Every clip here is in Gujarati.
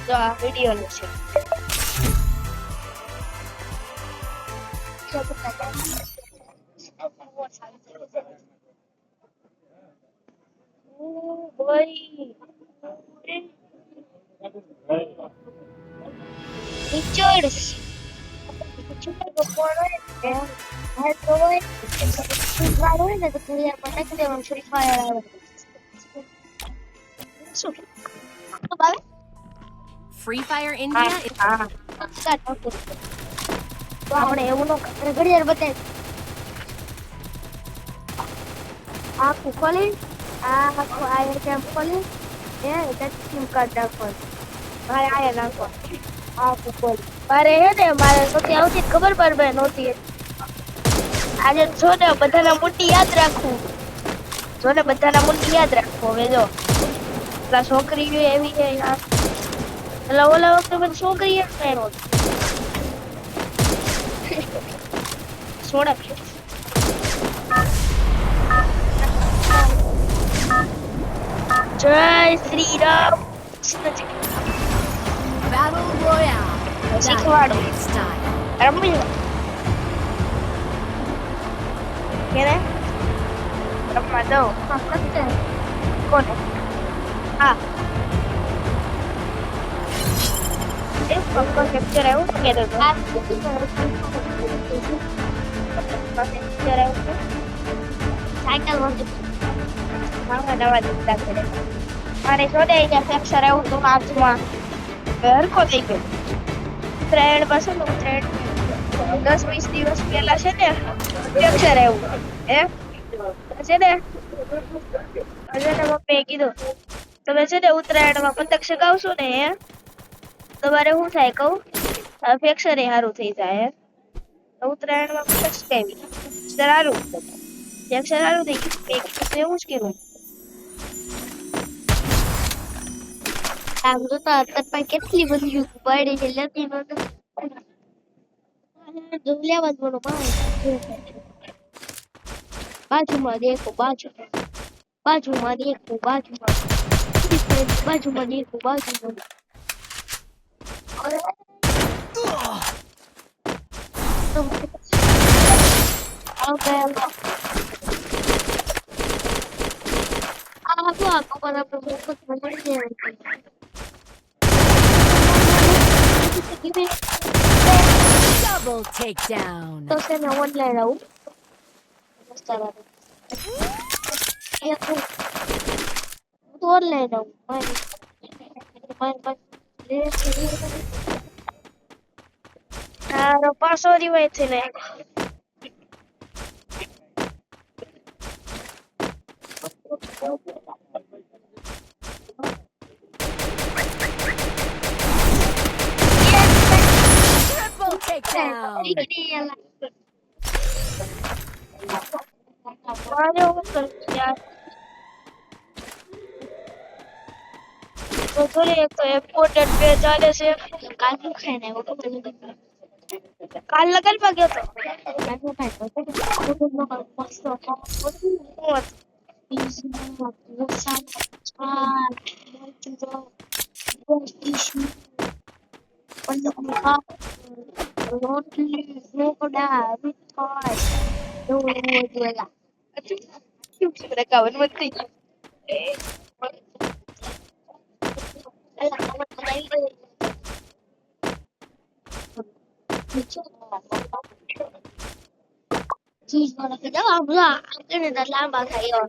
જો આ વિડિયો નું છે ભાઈ ટીચર્સ કોણ હોય હા તો હોય વાર હોય ને તો થોડી પટક દેવાનું ફ્રી ફાયર આવે શું તો બાવે Free Fire India is હા તો આપણે એવું નો ઘડિયાળ બતાય આખું ખોલી આખું આઈએમ ખોલી એ સિમ કાર્ડ નાખો મારે આયા નાખો આખું ખોલી મારે હે ને મારે નહોતી આવતી ખબર પર બે નહોતી આજે જો ને બધાના મોટી યાદ રાખવું જો ને બધાના મોટી યાદ રાખવો હવે જો પેલા છોકરી એવી છે યાર એટલે ઓલા વખતે બધી છોકરી પહેરો સોડા જય Shri Ram Battle Royale. શીખવાડો It's time. રમી કેને રમવા દો કોને હા એક પક્કો કેપ્ચર આવ્યું કે તો કેપ્ચર આવ્યું સાયકલ વળતી મારા નવા દીકરા કરે મારે જોડે અહીંયા કેપ્ચર આવ્યું તો કાચમાં હરકો થઈ ગયો ટ્રેડ બસ નો ટ્રેડ 10-20 દિવસ પહેલા છે ને કેપ્ચર આવ્યું હે છે ને અજયને મમ્મીએ કીધું તમે છે ને ઉત્તરાયણમાં પતંગ ચગાવશો ને હે તમારે શું થાય કહું ફેક્શન સારું થઈ જાય હે ઉત્તરાયણમાં પતંગ ચગાવી સારું ફેક્શન સારું થઈ ગયું મેં કીધું તો એવું જ કીધું આમ તો અત્યારે કેટલી બધી પડી છે લેતી નહોતું લેવા જ બોલો બાજુમાં દેખો બાજુમાં દેખો બાજુમાં દેખો Double takedown. તો છે ને ઓનલાઈન આવું ઓનલાઈન આવું પાછો રિવાઇવ થઈ ને Triple takedown. મારે હું કરું યાર તો થોડી એક તો ઇમ્પોર્ટન્ટ પે ચાલે છે કાલ શું ખાઈને આવ્યો કાલ લગનમાં ગયો તો ચીઝ બનાવી દો આપણે લાંબા ખાઈ યાર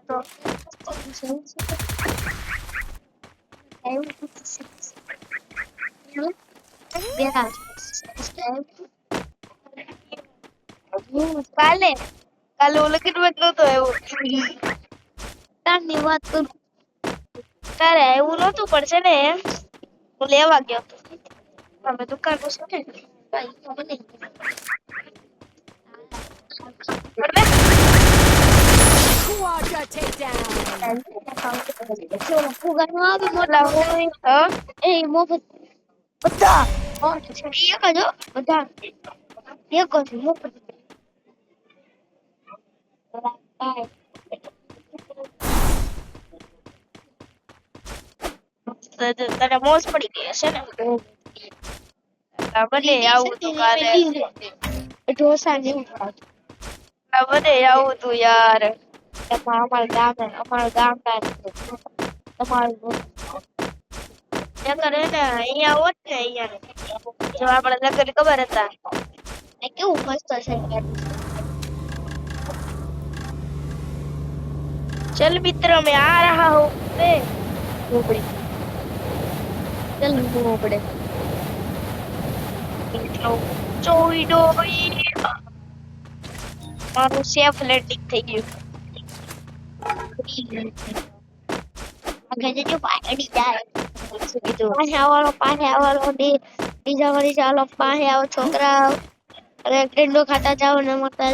તો કાલે ઓલા કેટલું નતો એવું તારની વાત કરું તારે એવું નતું પણ છે ને હું લેવા ગયો તમે દુકાન પૂછો ને Quadra takedown. ફુગાનો આવે મોટા હોય એ મોફત બધા એક જ બધા એક જ મોફત તને મોજ પડી ગઈ હશે ને બધે આવું તું કાલે ઢોસા જેવું ખાતું. બધે આવું તું યાર એમાં અમારા ગામના તમારું નકર હે ને અહીંયા હોત ને અહીંયા જો આપડે નકર ખબર હતા કેવું મસ્ત છે चल मित्र मैं आ रहा हूँ बे ઢોકળી. ચાલ ઢોકળે. ચોઈ ડોઈ મારું સેફ લેન્ડિંગ થઈ ગયું આગળ જજો પાડી જાય. શું કીધું પાસે આવવાનો બીજા વળી ચાલો પાસે આવો છોકરા અરે ટેન્ડો ખાતા જાઓ ને મતા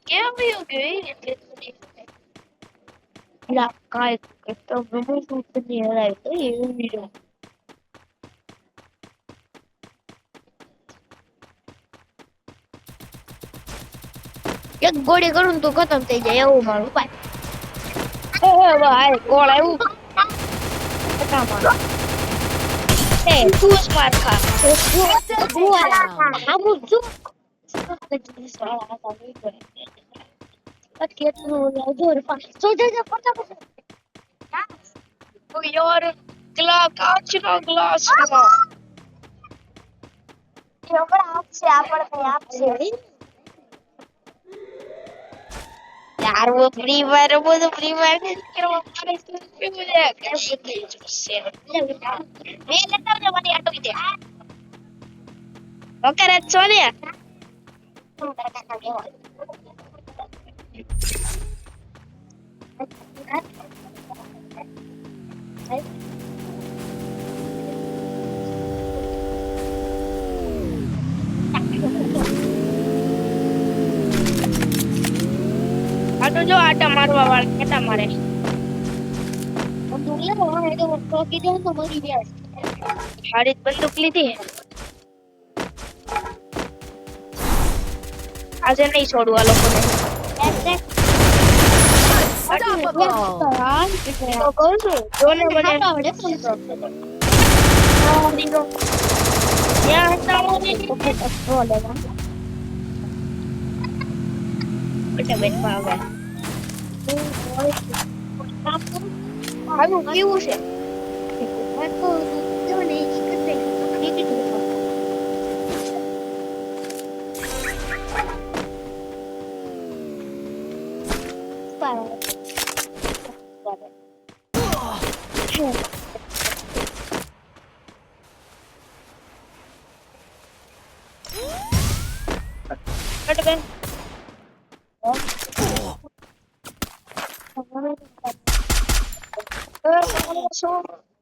કેમ ગયું ગઈ લા કાય તો બહુ સુપની હરાય તો એવું વિડિયો એક ગોળી કરું તો ખતમ થઈ જાય એવું મારું ઉપાય. ભાઈ કોણ આવ્યું તું જ માર ખા યાર કાચનો ગ્લાસ यार वो फ्री फायर तो फ्री फायर के કરવા પડે છે મુજે कैसे खेल सकते मैं लेता हूं जमानी ऑटो की दे ओके रे सोनिया આટો જો આટા મારવા વાળા કેટા મારે હારી બંદૂક લીધી આજે નહીં છોડવા લોકોને તો કહું છું જોને મને ત્યાં હતા બેટા બેઠવા આવે આનું કેવું છે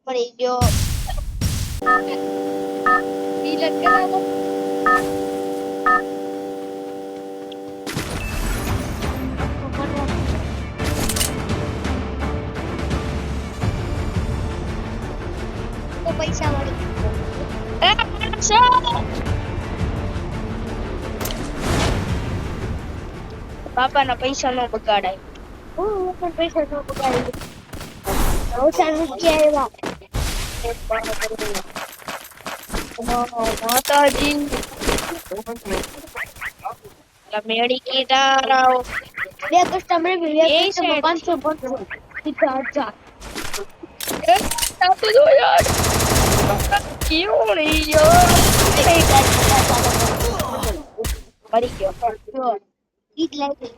પડી ગયો પૈસા મળી બાપાના પૈસા નો બગાડાય પણ પૈસા નો બગાડી ઓછા રૂપિયા આવ્યા માતાજી મેડી કીટારાઓ બે કસ્ટમર બે કસ્ટમર 500 સીધા 1000 તાતો જો યાર ક્यों नहीं यार મરી ગયો ઈટ લાગી